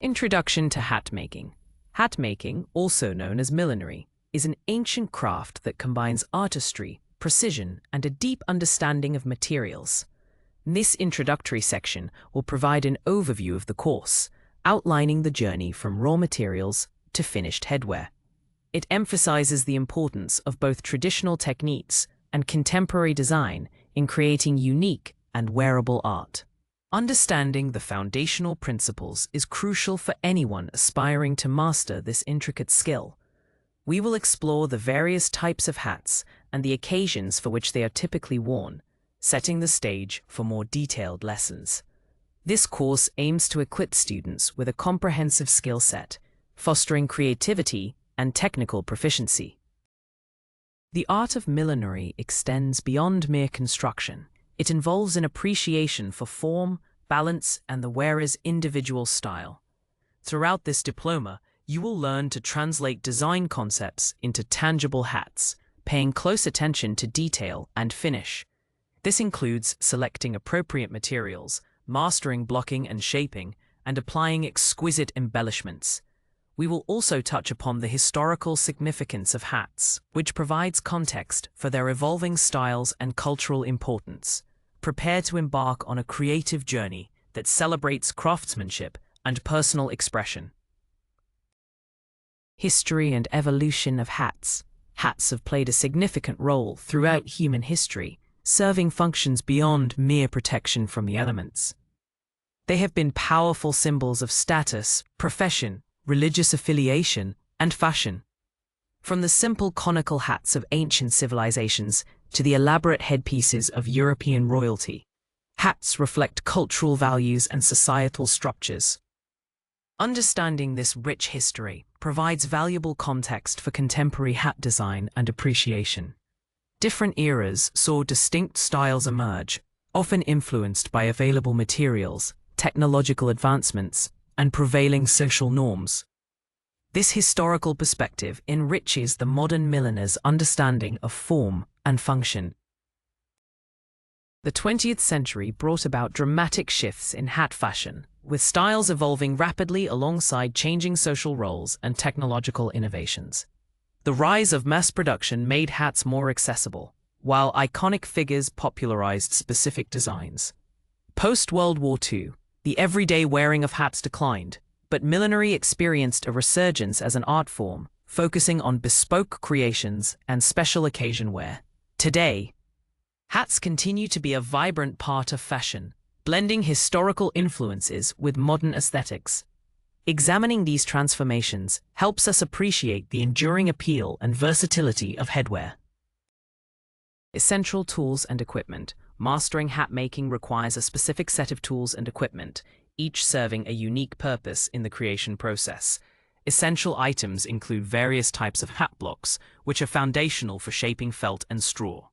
Introduction to hat making. Hat making, also known as millinery, is an ancient craft that combines artistry, precision, and a deep understanding of materials. This introductory section will provide an overview of the course, outlining the journey from raw materials to finished headwear. It emphasizes the importance of both traditional techniques and contemporary design in creating unique and wearable art. Understanding the foundational principles is crucial for anyone aspiring to master this intricate skill. We will explore the various types of hats and the occasions for which they are typically worn, setting the stage for more detailed lessons. This course aims to equip students with a comprehensive skill set, fostering creativity and technical proficiency. The art of millinery extends beyond mere construction. It involves an appreciation for form, balance, and the wearer's individual style. Throughout this diploma, you will learn to translate design concepts into tangible hats, paying close attention to detail and finish. This includes selecting appropriate materials, mastering blocking and shaping, and applying exquisite embellishments. We will also touch upon the historical significance of hats, which provides context for their evolving styles and cultural importance. Prepare to embark on a creative journey that celebrates craftsmanship and personal expression. History and evolution of hats. Hats have played a significant role throughout human history, serving functions beyond mere protection from the elements. They have been powerful symbols of status, profession, religious affiliation, and fashion. From the simple conical hats of ancient civilizations to the elaborate headpieces of European royalty, hats reflect cultural values and societal structures. Understanding this rich history provides valuable context for contemporary hat design and appreciation. Different eras saw distinct styles emerge, often influenced by available materials, technological advancements, and prevailing social norms. This historical perspective enriches the modern milliner's understanding of form and function. The 20th century brought about dramatic shifts in hat fashion, with styles evolving rapidly alongside changing social roles and technological innovations. The rise of mass production made hats more accessible, while iconic figures popularized specific designs. Post-World War II, the everyday wearing of hats declined, but millinery experienced a resurgence as an art form, focusing on bespoke creations and special occasion wear. Today, hats continue to be a vibrant part of fashion, blending historical influences with modern aesthetics. Examining these transformations helps us appreciate the enduring appeal and versatility of headwear. Essential tools and equipment. Mastering hat making requires a specific set of tools and equipment, each serving a unique purpose in the creation process. Essential items include various types of hat blocks, which are foundational for shaping felt and straw.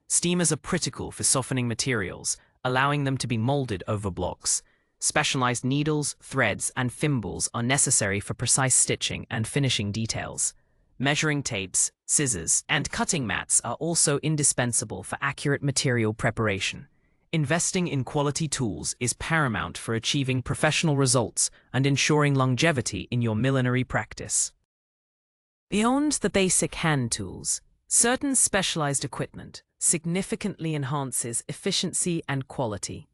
Steamers are critical for softening materials, allowing them to be molded over blocks. Specialized needles, threads, and thimbles are necessary for precise stitching and finishing details. Measuring tapes, scissors, and cutting mats are also indispensable for accurate material preparation. Investing in quality tools is paramount for achieving professional results and ensuring longevity in your millinery practice. Beyond the basic hand tools, certain specialized equipment significantly enhances efficiency and quality.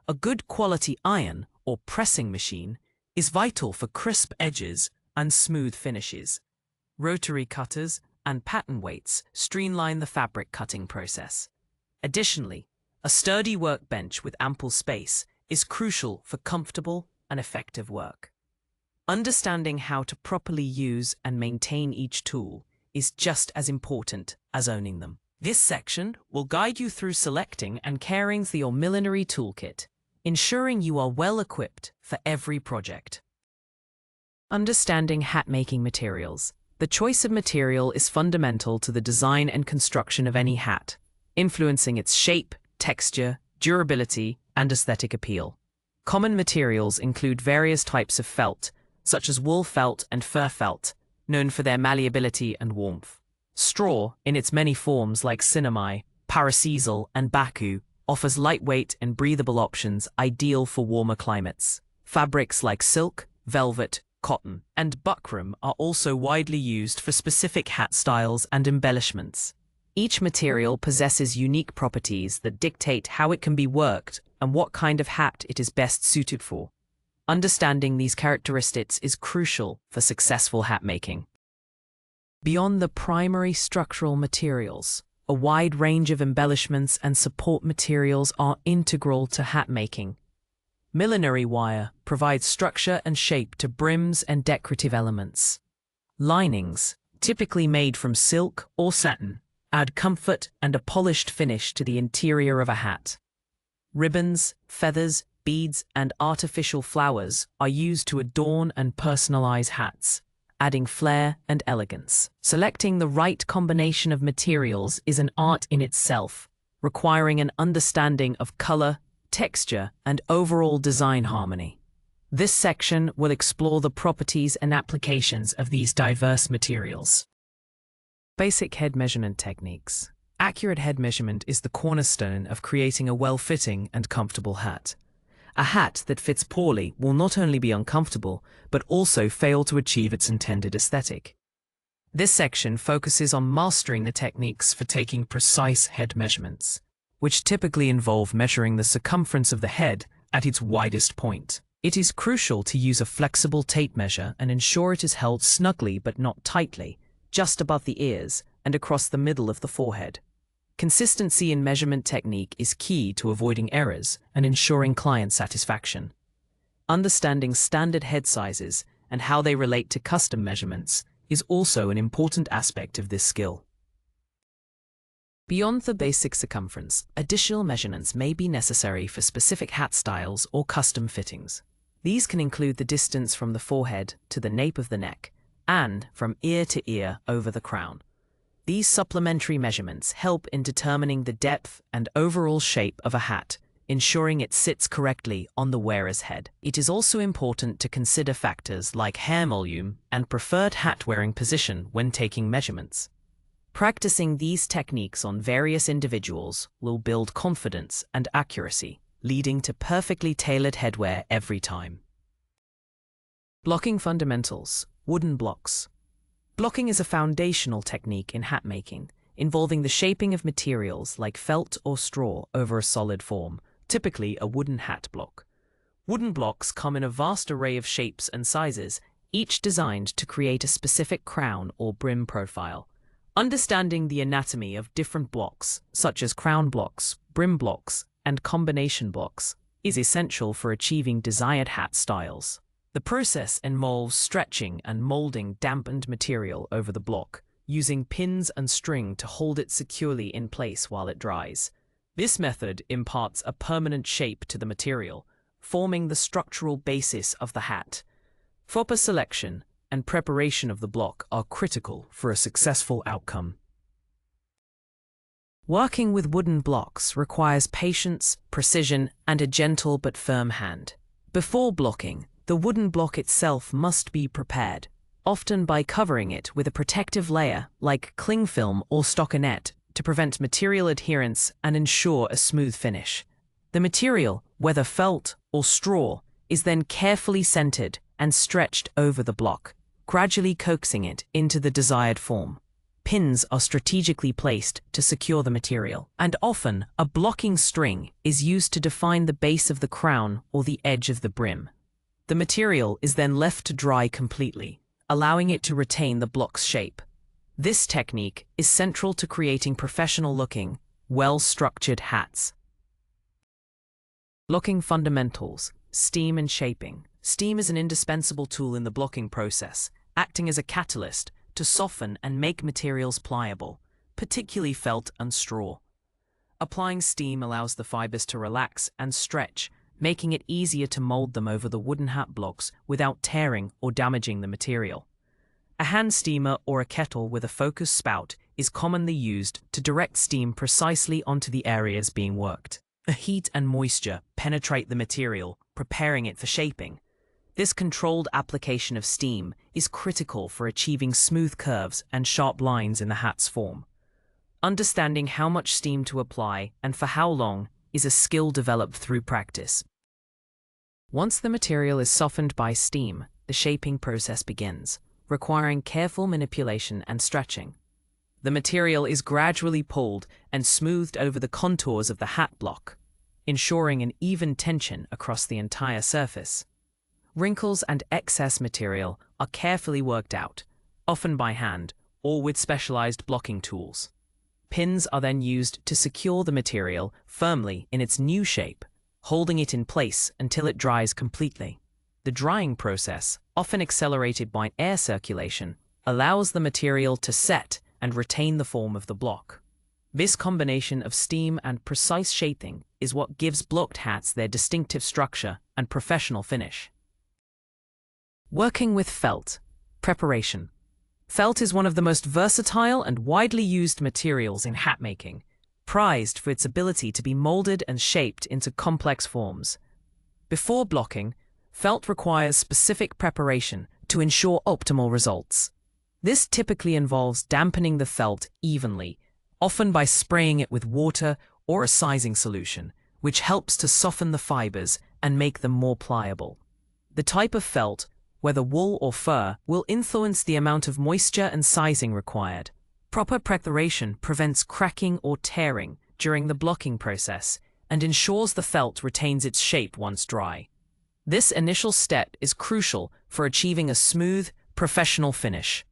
A good quality iron or pressing machine is vital for crisp edges and smooth finishes. Rotary cutters and pattern weights streamline the fabric cutting process. Additionally, a sturdy workbench with ample space is crucial for comfortable and effective work. Understanding how to properly use and maintain each tool is just as important as owning them. This section will guide you through selecting and caring for your millinery toolkit, ensuring you are well equipped for every project. Understanding hat making materials. The choice of material is fundamental to the design and construction of any hat, influencing its shape, texture, durability, and aesthetic appeal. Common materials include various types of felt, such as wool felt and fur felt, known for their malleability and warmth. Straw, in its many forms like sinamay, parasisal, and baku, offers lightweight and breathable options ideal for warmer climates. Fabrics like silk, velvet, cotton, and buckram are also widely used for specific hat styles and embellishments. Each material possesses unique properties that dictate how it can be worked and what kind of hat it is best suited for. Understanding these characteristics is crucial for successful hat making. Beyond the primary structural materials, a wide range of embellishments and support materials are integral to hat making. Millinery wire provides structure and shape to brims and decorative elements. Linings, typically made from silk or satin, add comfort and a polished finish to the interior of a hat. Ribbons, feathers, beads, and artificial flowers are used to adorn and personalize hats, adding flair and elegance. Selecting the right combination of materials is an art in itself, requiring an understanding of color, texture, and overall design harmony. This section will explore the properties and applications of these diverse materials. Basic head measurement techniques. Accurate head measurement is the cornerstone of creating a well-fitting and comfortable hat. A hat that fits poorly will not only be uncomfortable, but also fail to achieve its intended aesthetic. This section focuses on mastering the techniques for taking precise head measurements, which typically involve measuring the circumference of the head at its widest point. It is crucial to use a flexible tape measure and ensure it is held snugly but not tightly, just above the ears and across the middle of the forehead. Consistency in measurement technique is key to avoiding errors and ensuring client satisfaction. Understanding standard head sizes and how they relate to custom measurements is also an important aspect of this skill. Beyond the basic circumference, additional measurements may be necessary for specific hat styles or custom fittings. These can include the distance from the forehead to the nape of the neck, and from ear to ear over the crown. These supplementary measurements help in determining the depth and overall shape of a hat, ensuring it sits correctly on the wearer's head. It is also important to consider factors like hair volume and preferred hat-wearing position when taking measurements. Practicing these techniques on various individuals will build confidence and accuracy, leading to perfectly tailored headwear every time. Blocking fundamentals. Wooden blocks. Blocking is a foundational technique in hat making, involving the shaping of materials like felt or straw over a solid form, typically a wooden hat block. Wooden blocks come in a vast array of shapes and sizes, each designed to create a specific crown or brim profile. Understanding the anatomy of different blocks, such as crown blocks, brim blocks, and combination blocks, is essential for achieving desired hat styles. The process involves stretching and molding dampened material over the block, using pins and string to hold it securely in place while it dries. This method imparts a permanent shape to the material, forming the structural basis of the hat. Proper selection and preparation of the block are critical for a successful outcome. Working with wooden blocks requires patience, precision, and a gentle but firm hand. Before blocking, the wooden block itself must be prepared, often by covering it with a protective layer like cling film or stockinette to prevent material adherence and ensure a smooth finish. The material, whether felt or straw, is then carefully centered and stretched over the block, gradually coaxing it into the desired form. Pins are strategically placed to secure the material, and often a blocking string is used to define the base of the crown or the edge of the brim. The material is then left to dry completely, allowing it to retain the block's shape. This technique is central to creating professional-looking, well-structured hats. Blocking fundamentals, steam and shaping. Steam is an indispensable tool in the blocking process, acting as a catalyst to soften and make materials pliable, particularly felt and straw. Applying steam allows the fibers to relax and stretch, making it easier to mold them over the wooden hat blocks without tearing or damaging the material. A hand steamer or a kettle with a focused spout is commonly used to direct steam precisely onto the areas being worked. The heat and moisture penetrate the material, preparing it for shaping. This controlled application of steam is critical for achieving smooth curves and sharp lines in the hat's form. Understanding how much steam to apply and for how long is a skill developed through practice. Once the material is softened by steam, the shaping process begins, requiring careful manipulation and stretching. The material is gradually pulled and smoothed over the contours of the hat block, ensuring an even tension across the entire surface. Wrinkles and excess material are carefully worked out, often by hand or with specialized blocking tools. Pins are then used to secure the material firmly in its new shape, holding it in place until it dries completely. The drying process, often accelerated by air circulation, allows the material to set and retain the form of the block. This combination of steam and precise shaping is what gives blocked hats their distinctive structure and professional finish. Working with felt. Preparation. Felt is one of the most versatile and widely used materials in hat making, prized for its ability to be molded and shaped into complex forms. Before blocking, felt requires specific preparation to ensure optimal results. This typically involves dampening the felt evenly, often by spraying it with water or a sizing solution, which helps to soften the fibers and make them more pliable. The type of felt, whether wool or fur, will influence the amount of moisture and sizing required. Proper preparation prevents cracking or tearing during the blocking process and ensures the felt retains its shape once dry. This initial step is crucial for achieving a smooth, professional finish.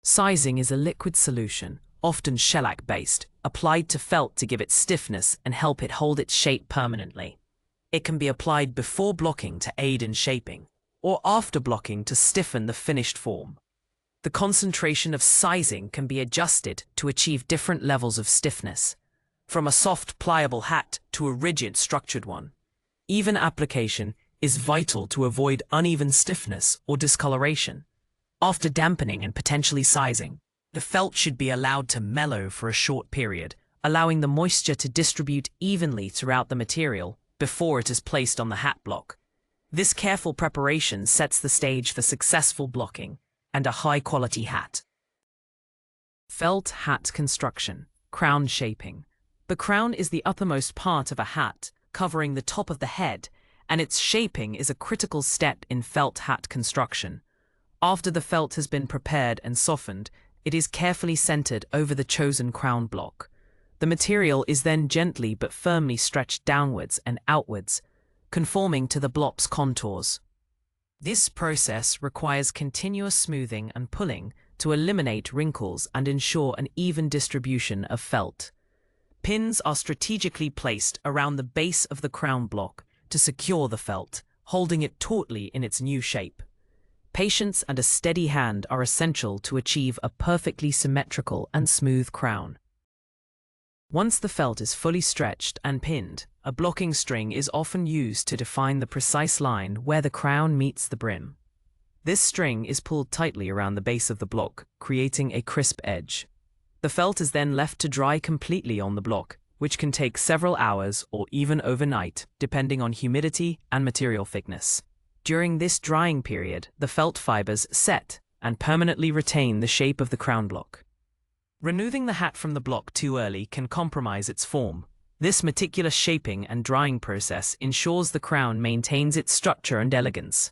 Sizing is a liquid solution, often shellac-based, applied to felt to give it stiffness and help it hold its shape permanently. It can be applied before blocking to aid in shaping, or after blocking to stiffen the finished form. The concentration of sizing can be adjusted to achieve different levels of stiffness, from a soft, pliable hat to a rigid, structured one. Even application is vital to avoid uneven stiffness or discoloration. After dampening and potentially sizing, the felt should be allowed to mellow for a short period, allowing the moisture to distribute evenly throughout the material before it is placed on the hat block. This careful preparation sets the stage for successful blocking and a high-quality hat. Felt hat construction. Crown shaping. The crown is the uppermost part of a hat, covering the top of the head, and its shaping is a critical step in felt hat construction. After the felt has been prepared and softened, it is carefully centered over the chosen crown block. The material is then gently but firmly stretched downwards and outwards, conforming to the block's contours. This process requires continuous smoothing and pulling to eliminate wrinkles and ensure an even distribution of felt. Pins are strategically placed around the base of the crown block to secure the felt, holding it tautly in its new shape. Patience and a steady hand are essential to achieve a perfectly symmetrical and smooth crown. Once the felt is fully stretched and pinned, a blocking string is often used to define the precise line where the crown meets the brim. This string is pulled tightly around the base of the block, creating a crisp edge. The felt is then left to dry completely on the block, which can take several hours or even overnight, depending on humidity and material thickness. During this drying period, the felt fibers set and permanently retain the shape of the crown block. Removing the hat from the block too early can compromise its form. This meticulous shaping and drying process ensures the crown maintains its structure and elegance.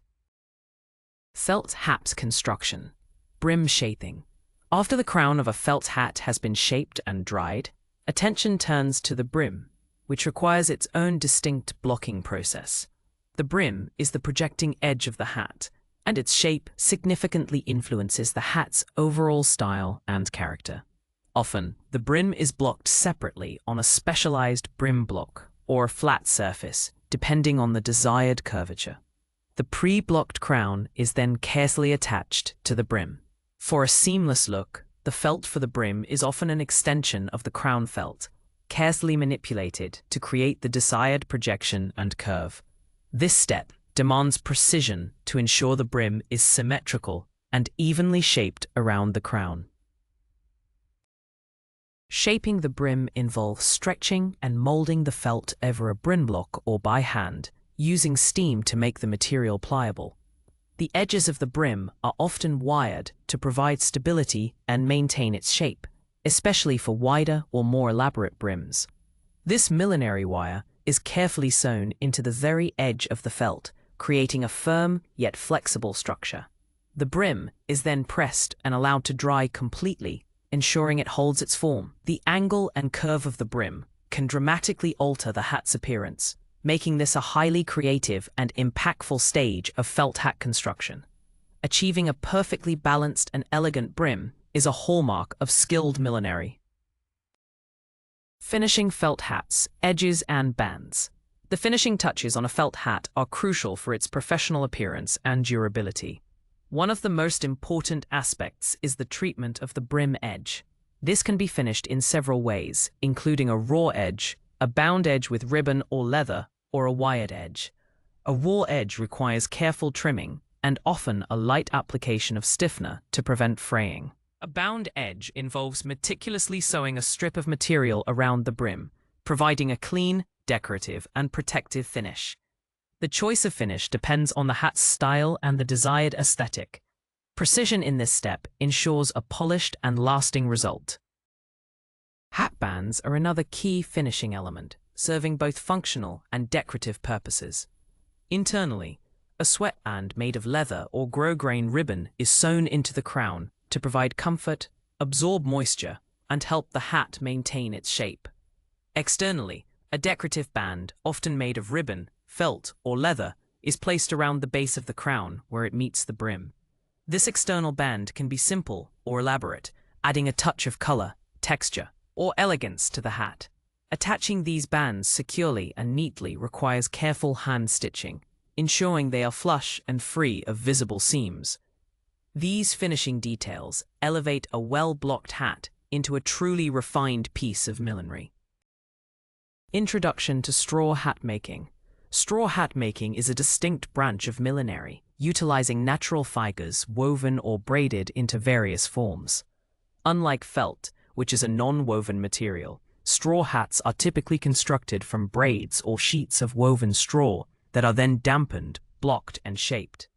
Felt hat construction. Brim shaping. After the crown of a felt hat has been shaped and dried, attention turns to the brim, which requires its own distinct blocking process. The brim is the projecting edge of the hat, and its shape significantly influences the hat's overall style and character. Often, the brim is blocked separately on a specialized brim block or a flat surface, depending on the desired curvature. The pre-blocked crown is then carefully attached to the brim. For a seamless look, the felt for the brim is often an extension of the crown felt, carefully manipulated to create the desired projection and curve. This step demands precision to ensure the brim is symmetrical and evenly shaped around the crown. Shaping the brim involves stretching and molding the felt over a brim block or by hand, using steam to make the material pliable. The edges of the brim are often wired to provide stability and maintain its shape, especially for wider or more elaborate brims. This millinery wire is carefully sewn into the very edge of the felt, creating a firm yet flexible structure. The brim is then pressed and allowed to dry completely, ensuring it holds its form. The angle and curve of the brim can dramatically alter the hat's appearance, making this a highly creative and impactful stage of felt hat construction. Achieving a perfectly balanced and elegant brim is a hallmark of skilled millinery. Finishing felt hats, edges and bands. The finishing touches on a felt hat are crucial for its professional appearance and durability. One of the most important aspects is the treatment of the brim edge. This can be finished in several ways, including a raw edge, a bound edge with ribbon or leather, or a wired edge. A raw edge requires careful trimming and often a light application of stiffener to prevent fraying. A bound edge involves meticulously sewing a strip of material around the brim, providing a clean, decorative, and protective finish. The choice of finish depends on the hat's style and the desired aesthetic. Precision in this step ensures a polished and lasting result. Hat bands are another key finishing element, serving both functional and decorative purposes. Internally, a sweatband made of leather or grosgrain ribbon is sewn into the crown to provide comfort, absorb moisture, and help the hat maintain its shape. Externally, a decorative band, often made of ribbon, felt, or leather, is placed around the base of the crown where it meets the brim. This external band can be simple or elaborate, adding a touch of color, texture, or elegance to the hat. Attaching these bands securely and neatly requires careful hand stitching, ensuring they are flush and free of visible seams. These finishing details elevate a well-blocked hat into a truly refined piece of millinery. Introduction to straw hat making. Straw hat making is a distinct branch of millinery, utilizing natural fibers woven or braided into various forms. Unlike felt, which is a non-woven material, straw hats are typically constructed from braids or sheets of woven straw that are then dampened, blocked, and shaped.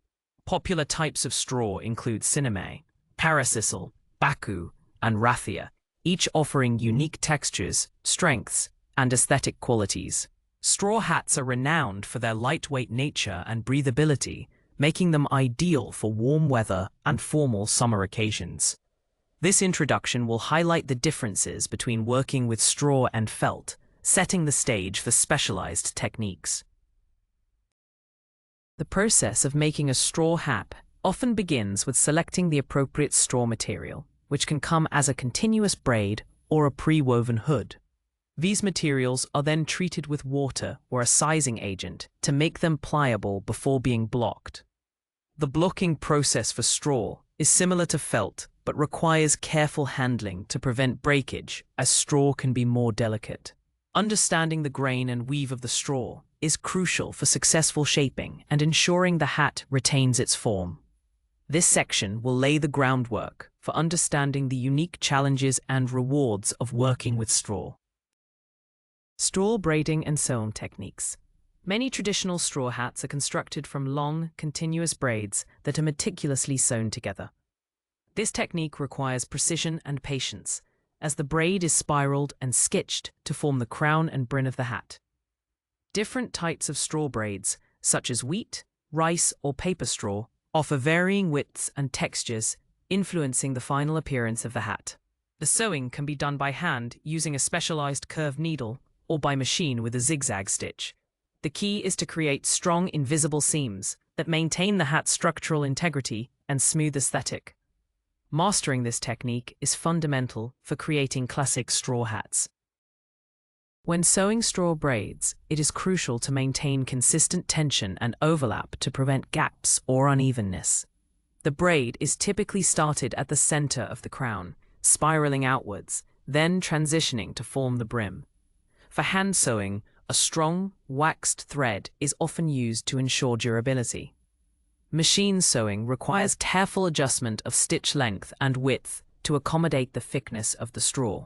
Popular types of straw include sinamay, parasisal, baku, and raffia, each offering unique textures, strengths, and aesthetic qualities. Straw hats are renowned for their lightweight nature and breathability, making them ideal for warm weather and formal summer occasions. This introduction will highlight the differences between working with straw and felt, setting the stage for specialized techniques. The process of making a straw hat often begins with selecting the appropriate straw material, which can come as a continuous braid or a pre-woven hood. These materials are then treated with water or a sizing agent to make them pliable before being blocked. The blocking process for straw is similar to felt, but requires careful handling to prevent breakage, as straw can be more delicate. Understanding the grain and weave of the straw is crucial for successful shaping and ensuring the hat retains its form. This section will lay the groundwork for understanding the unique challenges and rewards of working with straw. Straw braiding and sewing techniques. Many traditional straw hats are constructed from long, continuous braids that are meticulously sewn together. This technique requires precision and patience, as the braid is spiraled and stitched to form the crown and brim of the hat. Different types of straw braids, such as wheat, rice, or paper straw, offer varying widths and textures, influencing the final appearance of the hat. The sewing can be done by hand using a specialized curved needle or by machine with a zigzag stitch. The key is to create strong, invisible seams that maintain the hat's structural integrity and smooth aesthetic. Mastering this technique is fundamental for creating classic straw hats. When sewing straw braids, it is crucial to maintain consistent tension and overlap to prevent gaps or unevenness. The braid is typically started at the center of the crown, spiraling outwards, then transitioning to form the brim. For hand sewing, a strong, waxed thread is often used to ensure durability. Machine sewing requires careful adjustment of stitch length and width to accommodate the thickness of the straw.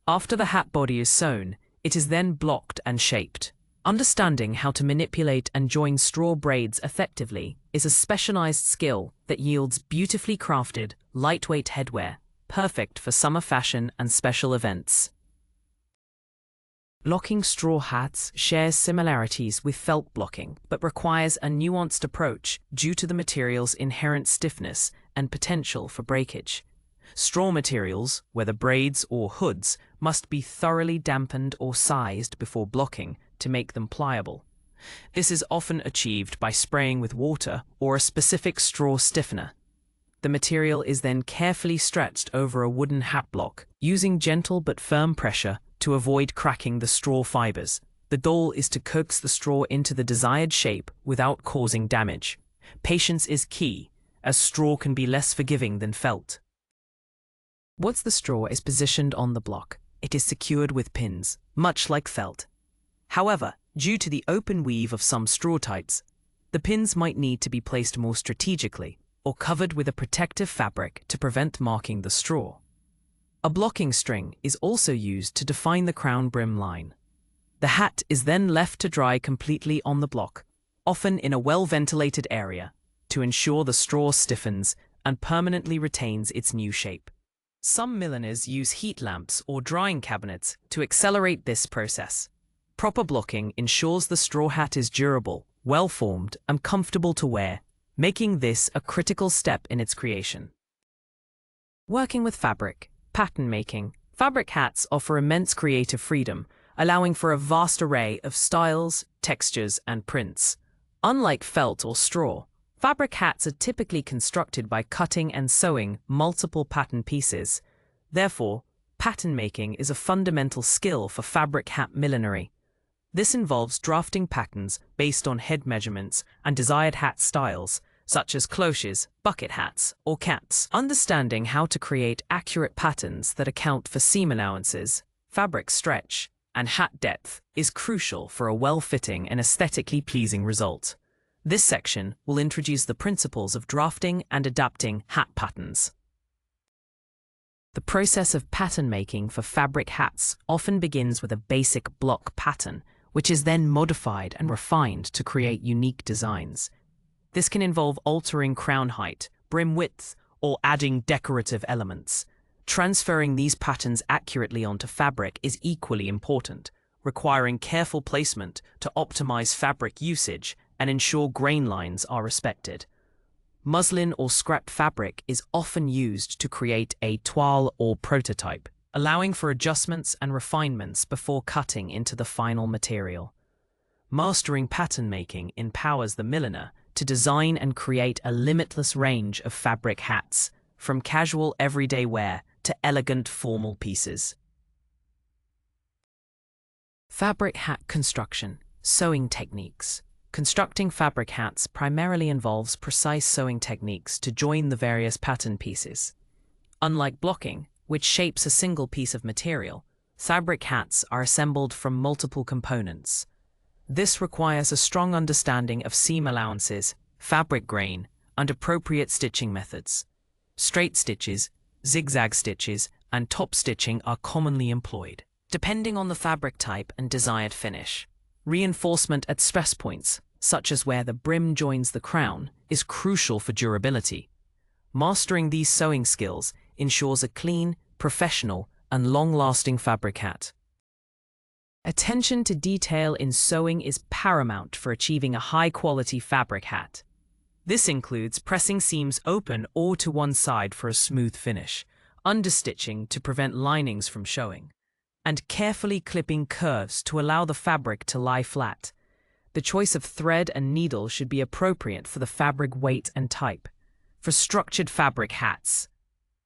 After the hat body is sewn, it is then blocked and shaped. Understanding how to manipulate and join straw braids effectively is a specialized skill that yields beautifully crafted, lightweight headwear, perfect for summer fashion and special events. Blocking straw hats shares similarities with felt blocking, but requires a nuanced approach due to the material's inherent stiffness and potential for breakage. Straw materials, whether braids or hoods, must be thoroughly dampened or sized before blocking to make them pliable. This is often achieved by spraying with water or a specific straw stiffener. The material is then carefully stretched over a wooden hat block, using gentle but firm pressure to avoid cracking the straw fibers. The goal is to coax the straw into the desired shape without causing damage. Patience is key, as straw can be less forgiving than felt. Once the straw is positioned on the block, it is secured with pins, much like felt. However, due to the open weave of some straw types, the pins might need to be placed more strategically or covered with a protective fabric to prevent marking the straw. A blocking string is also used to define the crown brim line. The hat is then left to dry completely on the block, often in a well-ventilated area, to ensure the straw stiffens and permanently retains its new shape. Some milliners use heat lamps or drying cabinets to accelerate this process. Proper blocking ensures the straw hat is durable, well-formed, and comfortable to wear, making this a critical step in its creation. Working with fabric, pattern making, fabric hats offer immense creative freedom, allowing for a vast array of styles, textures, and prints. Unlike felt or straw, fabric hats are typically constructed by cutting and sewing multiple pattern pieces. Therefore, pattern making is a fundamental skill for fabric hat millinery. This involves drafting patterns based on head measurements and desired hat styles, such as cloches, bucket hats, or caps. Understanding how to create accurate patterns that account for seam allowances, fabric stretch, and hat depth is crucial for a well-fitting and aesthetically pleasing result. This section will introduce the principles of drafting and adapting hat patterns. The process of pattern making for fabric hats often begins with a basic block pattern, which is then modified and refined to create unique designs. This can involve altering crown height, brim width, or adding decorative elements. Transferring these patterns accurately onto fabric is equally important, requiring careful placement to optimize fabric usage and ensure grain lines are respected. Muslin or scrap fabric is often used to create a toile or prototype, allowing for adjustments and refinements before cutting into the final material. Mastering pattern making empowers the milliner to design and create a limitless range of fabric hats, from casual everyday wear to elegant formal pieces. Fabric hat construction, sewing techniques. Constructing fabric hats primarily involves precise sewing techniques to join the various pattern pieces. Unlike blocking, which shapes a single piece of material, fabric hats are assembled from multiple components. This requires a strong understanding of seam allowances, fabric grain, and appropriate stitching methods. Straight stitches, zigzag stitches, and top stitching are commonly employed, depending on the fabric type and desired finish. Reinforcement at stress points, such as where the brim joins the crown, is crucial for durability. Mastering these sewing skills ensures a clean, professional, and long-lasting fabric hat. Attention to detail in sewing is paramount for achieving a high-quality fabric hat. This includes pressing seams open or to one side for a smooth finish, understitching to prevent linings from showing, and carefully clipping curves to allow the fabric to lie flat. The choice of thread and needle should be appropriate for the fabric weight and type. For structured fabric hats,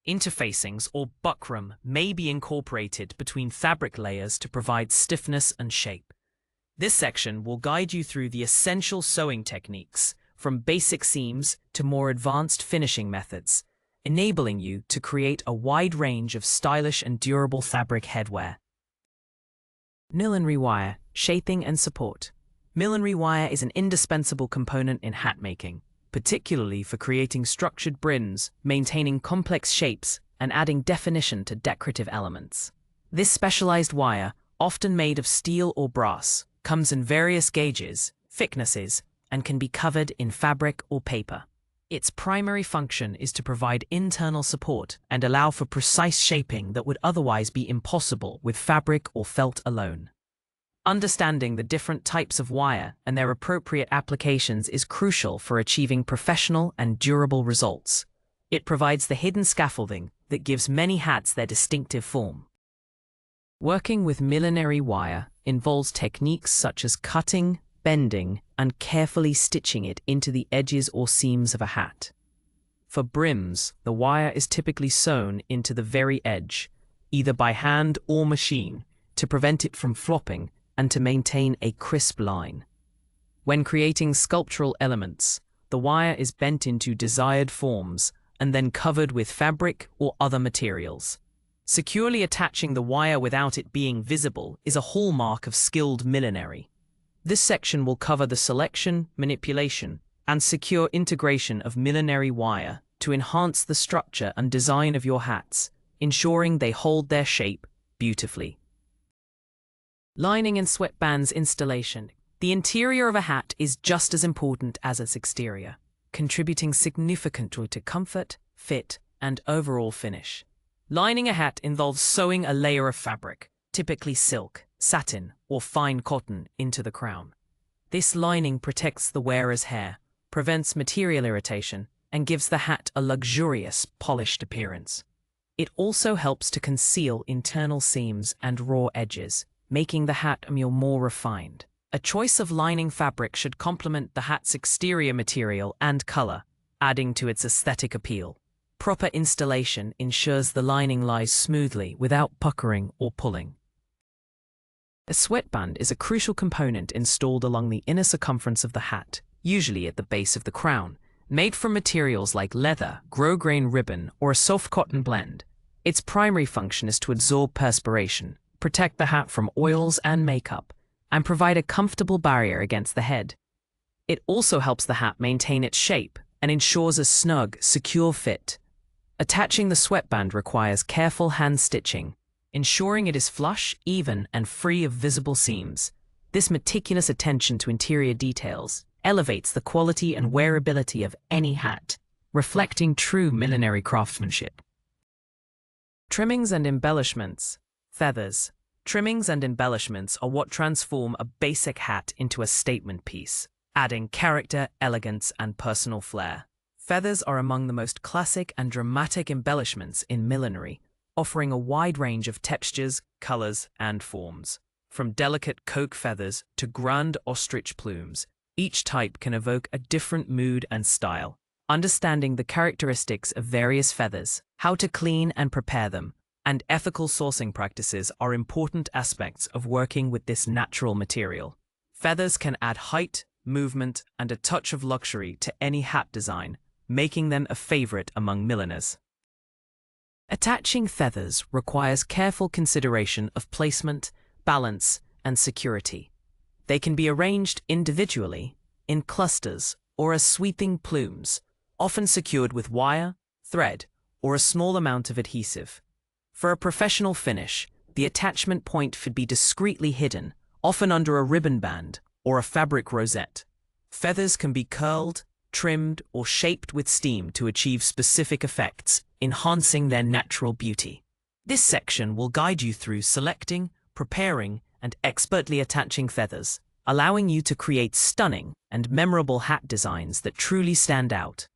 interfacings or buckram may be incorporated between fabric layers to provide stiffness and shape. This section will guide you through the essential sewing techniques, from basic seams to more advanced finishing methods, enabling you to create a wide range of stylish and durable fabric headwear. Millinery wire, shaping and support. Millinery wire is an indispensable component in hat making, particularly for creating structured brims, maintaining complex shapes, and adding definition to decorative elements. This specialized wire, often made of steel or brass, comes in various gauges, thicknesses, and can be covered in fabric or paper. Its primary function is to provide internal support and allow for precise shaping that would otherwise be impossible with fabric or felt alone. Understanding the different types of wire and their appropriate applications is crucial for achieving professional and durable results. It provides the hidden scaffolding that gives many hats their distinctive form. Working with millinery wire involves techniques such as cutting, bending, and carefully stitching it into the edges or seams of a hat. For brims, the wire is typically sewn into the very edge, either by hand or machine, to prevent it from flopping and to maintain a crisp line. When creating sculptural elements, the wire is bent into desired forms and then covered with fabric or other materials. Securely attaching the wire without it being visible is a hallmark of skilled millinery. This section will cover the selection, manipulation, and secure integration of millinery wire to enhance the structure and design of your hats, ensuring they hold their shape beautifully. Lining and sweatbands installation. The interior of a hat is just as important as its exterior, contributing significantly to comfort, fit, and overall finish. Lining a hat involves sewing a layer of fabric, typically silk, satin, or fine cotton, into the crown. This lining protects the wearer's hair, prevents material irritation, and gives the hat a luxurious, polished appearance. It also helps to conceal internal seams and raw edges, making the hat more refined. A choice of lining fabric should complement the hat's exterior material and color, adding to its aesthetic appeal. Proper installation ensures the lining lies smoothly without puckering or pulling. A sweatband is a crucial component installed along the inner circumference of the hat, usually at the base of the crown. Made from materials like leather, grosgrain ribbon, or a soft cotton blend, its primary function is to absorb perspiration, protect the hat from oils and makeup, and provide a comfortable barrier against the head. It also helps the hat maintain its shape and ensures a snug, secure fit. Attaching the sweatband requires careful hand stitching, ensuring it is flush, even, and free of visible seams. This meticulous attention to interior details elevates the quality and wearability of any hat, reflecting true millinery craftsmanship. Trimmings and embellishments. Feathers. Trimmings and embellishments are what transform a basic hat into a statement piece, adding character, elegance, and personal flair. Feathers are among the most classic and dramatic embellishments in millinery, offering a wide range of textures, colors, and forms. From delicate coque feathers to grand ostrich plumes, each type can evoke a different mood and style. Understanding the characteristics of various feathers, how to clean and prepare them, and ethical sourcing practices are important aspects of working with this natural material. Feathers can add height, movement, and a touch of luxury to any hat design, making them a favorite among milliners. Attaching feathers requires careful consideration of placement, balance, and security. They can be arranged individually, in clusters, or as sweeping plumes, often secured with wire, thread, or a small amount of adhesive. For a professional finish, the attachment point should be discreetly hidden, often under a ribbon band or a fabric rosette. Feathers can be curled, trimmed, or shaped with steam to achieve specific effects, enhancing their natural beauty. This section will guide you through selecting, preparing, and expertly attaching feathers, allowing you to create stunning and memorable hat designs that truly stand out.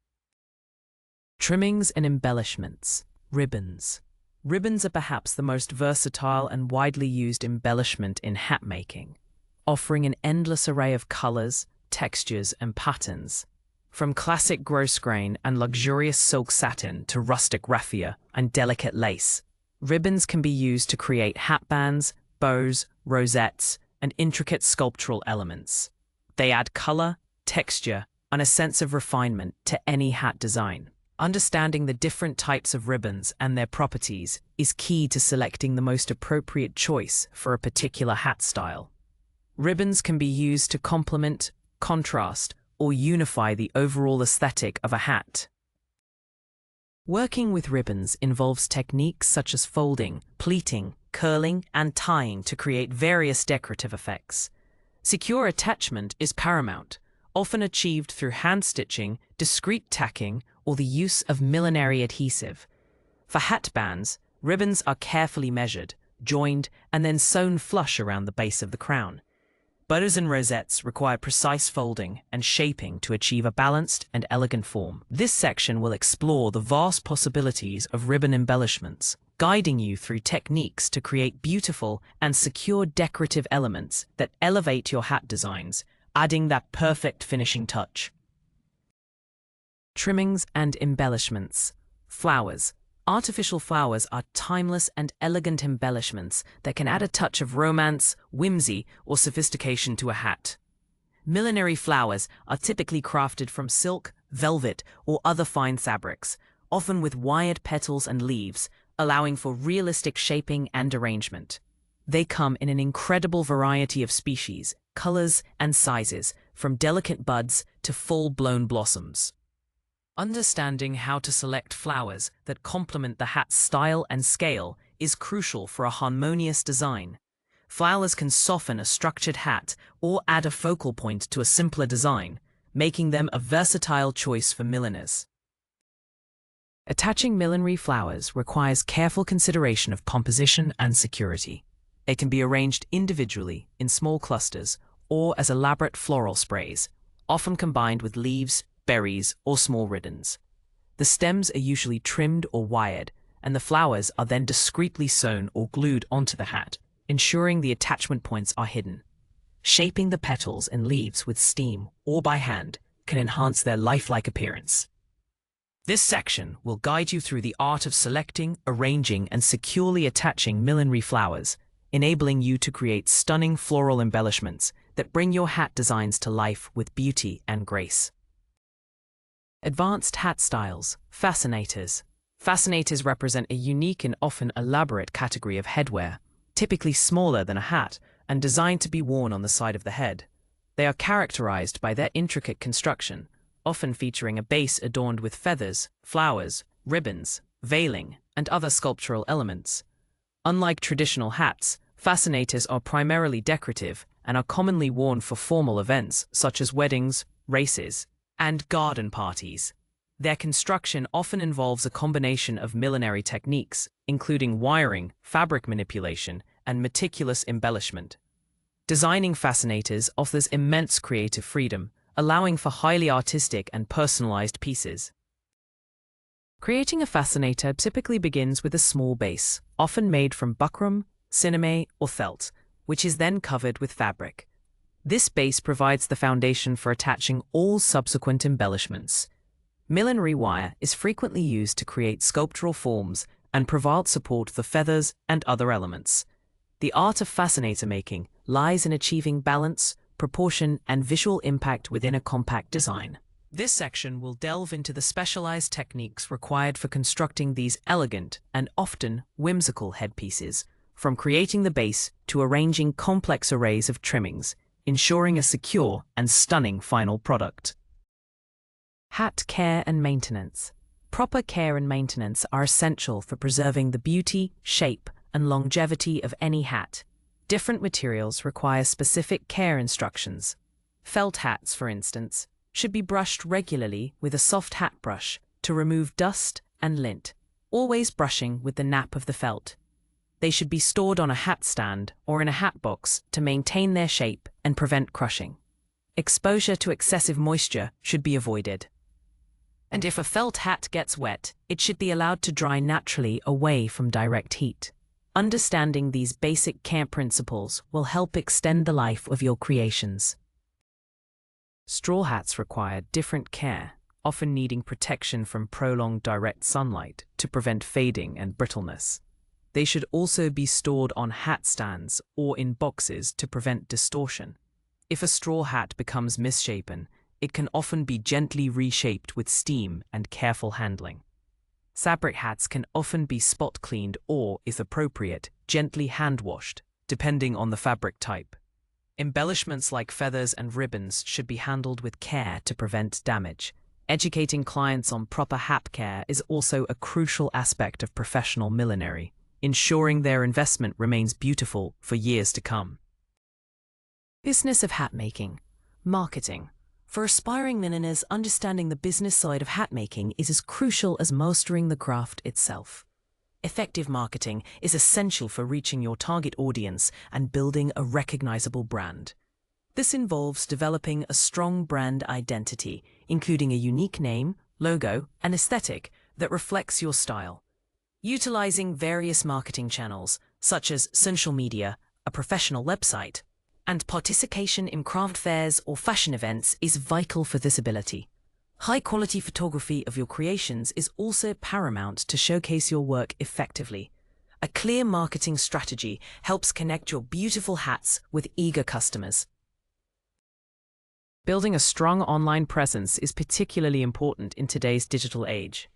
Trimmings and embellishments. Ribbons. Ribbons are perhaps the most versatile and widely used embellishment in hat making, offering an endless array of colors, textures, and patterns. From classic grosgrain and luxurious silk satin to rustic raffia and delicate lace, ribbons can be used to create hat bands, bows, rosettes, and intricate sculptural elements. They add color, texture, and a sense of refinement to any hat design. Understanding the different types of ribbons and their properties is key to selecting the most appropriate choice for a particular hat style. Ribbons can be used to complement, contrast, or unify the overall aesthetic of a hat. Working with ribbons involves techniques such as folding, pleating, curling, and tying to create various decorative effects. Secure attachment is paramount, often achieved through hand stitching, discreet tacking, or the use of millinery adhesive. For hat bands, ribbons are carefully measured, joined, and then sewn flush around the base of the crown. Bows and rosettes require precise folding and shaping to achieve a balanced and elegant form. This section will explore the vast possibilities of ribbon embellishments, guiding you through techniques to create beautiful and secure decorative elements that elevate your hat designs, adding that perfect finishing touch. Trimmings and embellishments. Flowers. Artificial flowers are timeless and elegant embellishments that can add a touch of romance, whimsy, or sophistication to a hat. Millinery flowers are typically crafted from silk, velvet, or other fine fabrics, often with wired petals and leaves, allowing for realistic shaping and arrangement. They come in an incredible variety of species, colors, and sizes, from delicate buds to full-blown blossoms. Understanding how to select flowers that complement the hat's style and scale is crucial for a harmonious design. Flowers can soften a structured hat or add a focal point to a simpler design, making them a versatile choice for milliners. Attaching millinery flowers requires careful consideration of composition and security. They can be arranged individually in small clusters or as elaborate floral sprays, often combined with leaves, berries, or small ribbons. The stems are usually trimmed or wired, and the flowers are then discreetly sewn or glued onto the hat, ensuring the attachment points are hidden. Shaping the petals and leaves with steam or by hand can enhance their lifelike appearance. This section will guide you through the art of selecting, arranging, and securely attaching millinery flowers, enabling you to create stunning floral embellishments that bring your hat designs to life with beauty and grace. Advanced hat styles. Fascinators. Fascinators represent a unique and often elaborate category of headwear, typically smaller than a hat and designed to be worn on the side of the head. They are characterized by their intricate construction, often featuring a base adorned with feathers, flowers, ribbons, veiling, and other sculptural elements. Unlike traditional hats, fascinators are primarily decorative and are commonly worn for formal events such as weddings, races, and garden parties. Their construction often involves a combination of millinery techniques, including wiring, fabric manipulation, and meticulous embellishment. Designing fascinators offers immense creative freedom, allowing for highly artistic and personalized pieces. Creating a fascinator typically begins with a small base, often made from buckram, sinamay, or felt, which is then covered with fabric. This base provides the foundation for attaching all subsequent embellishments. Millinery wire is frequently used to create sculptural forms and provide support for feathers and other elements. The art of fascinator making lies in achieving balance, proportion, and visual impact within a compact design. This section will delve into the specialized techniques required for constructing these elegant and often whimsical headpieces, from creating the base to arranging complex arrays of trimmings, ensuring a secure and stunning final product. Hat care and maintenance. Proper care and maintenance are essential for preserving the beauty, shape, and longevity of any hat. Different materials require specific care instructions. Felt hats, for instance, should be brushed regularly with a soft hat brush to remove dust and lint, always brushing with the nap of the felt. They should be stored on a hat stand or in a hat box to maintain their shape and prevent crushing. Exposure to excessive moisture should be avoided. And if a felt hat gets wet, it should be allowed to dry naturally away from direct heat. Understanding these basic care principles will help extend the life of your creations. Straw hats require different care, often needing protection from prolonged direct sunlight to prevent fading and brittleness. They should also be stored on hat stands or in boxes to prevent distortion. If a straw hat becomes misshapen, it can often be gently reshaped with steam and careful handling. Fabric hats can often be spot cleaned or, if appropriate, gently hand washed, depending on the fabric type. Embellishments like feathers and ribbons should be handled with care to prevent damage. Educating clients on proper hat care is also a crucial aspect of professional millinery, ensuring their investment remains beautiful for years to come. Business of hat making. Marketing. For aspiring milliners, understanding the business side of hat making is as crucial as mastering the craft itself. Effective marketing is essential for reaching your target audience and building a recognizable brand. This involves developing a strong brand identity, including a unique name, logo, and aesthetic that reflects your style. Utilizing various marketing channels, such as social media, a professional website, and participation in craft fairs or fashion events is vital for visibility. High-quality photography of your creations is also paramount to showcase your work effectively. A clear marketing strategy helps connect your beautiful hats with eager customers. Building a strong online presence is particularly important in today's digital age.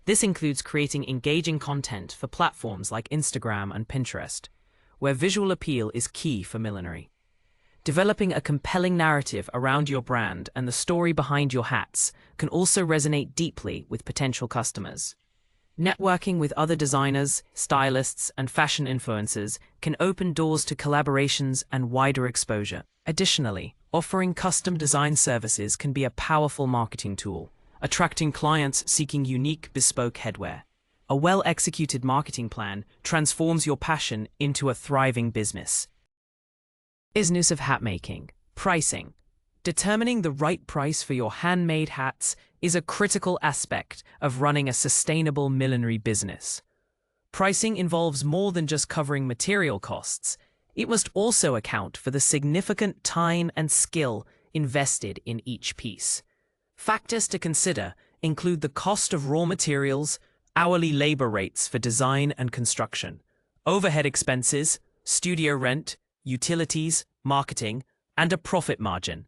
This includes creating engaging content for platforms like Instagram and Pinterest, where visual appeal is key for millinery. Developing a compelling narrative around your brand and the story behind your hats can also resonate deeply with potential customers. Networking with other designers, stylists, and fashion influencers can open doors to collaborations and wider exposure. Additionally, offering custom design services can be a powerful marketing tool, attracting clients seeking unique, bespoke headwear. A well-executed marketing plan transforms your passion into a thriving business. Business of hat making. Pricing. Determining the right price for your handmade hats is a critical aspect of running a sustainable millinery business. Pricing involves more than just covering material costs. It must also account for the significant time and skill invested in each piece. Factors to consider include the cost of raw materials, hourly labor rates for design and construction, overhead expenses, studio rent, utilities, marketing, and a profit margin.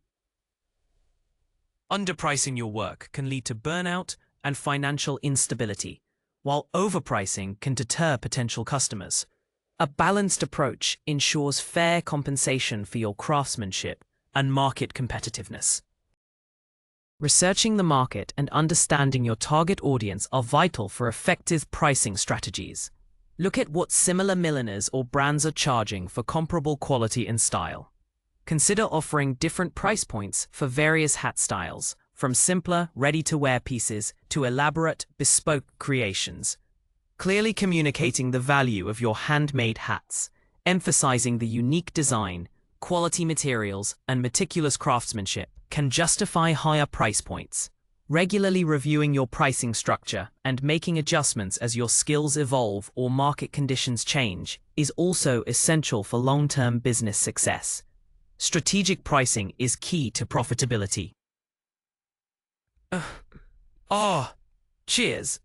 Underpricing your work can lead to burnout and financial instability, while overpricing can deter potential customers. A balanced approach ensures fair compensation for your craftsmanship and market competitiveness. Researching the market and understanding your target audience are vital for effective pricing strategies. Look at what similar milliners or brands are charging for comparable quality and style. Consider offering different price points for various hat styles, from simpler, ready-to-wear pieces to elaborate, bespoke creations. Clearly communicating the value of your handmade hats, emphasizing the unique design, quality materials, and meticulous craftsmanship can justify higher price points. Regularly reviewing your pricing structure and making adjustments as your skills evolve or market conditions change is also essential for long-term business success. Strategic pricing is key to profitability. Cheers!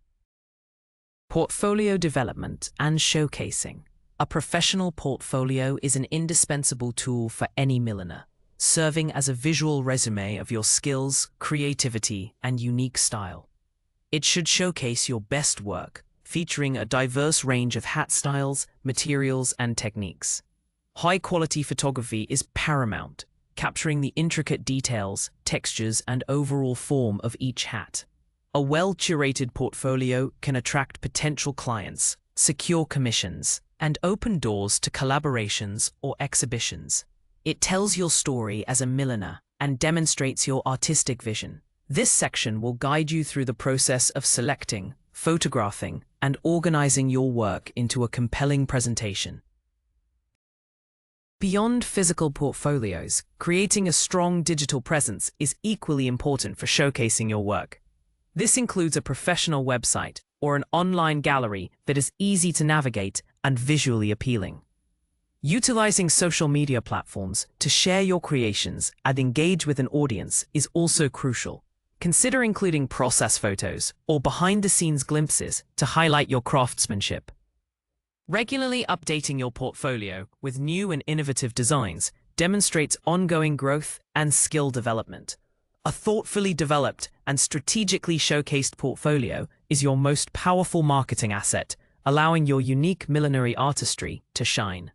Portfolio development and showcasing. A professional portfolio is an indispensable tool for any milliner, serving as a visual resume of your skills, creativity, and unique style. It should showcase your best work, featuring a diverse range of hat styles, materials, and techniques. High-quality photography is paramount, capturing the intricate details, textures, and overall form of each hat. A well-curated portfolio can attract potential clients, secure commissions, and open doors to collaborations or exhibitions. It tells your story as a milliner and demonstrates your artistic vision. This section will guide you through the process of selecting, photographing, and organizing your work into a compelling presentation. Beyond physical portfolios, creating a strong digital presence is equally important for showcasing your work. This includes a professional website or an online gallery that is easy to navigate and visually appealing. Utilizing social media platforms to share your creations and engage with an audience is also crucial. Consider including process photos or behind-the-scenes glimpses to highlight your craftsmanship. Regularly updating your portfolio with new and innovative designs demonstrates ongoing growth and skill development. A thoughtfully developed and strategically showcased portfolio is your most powerful marketing asset, allowing your unique millinery artistry to shine.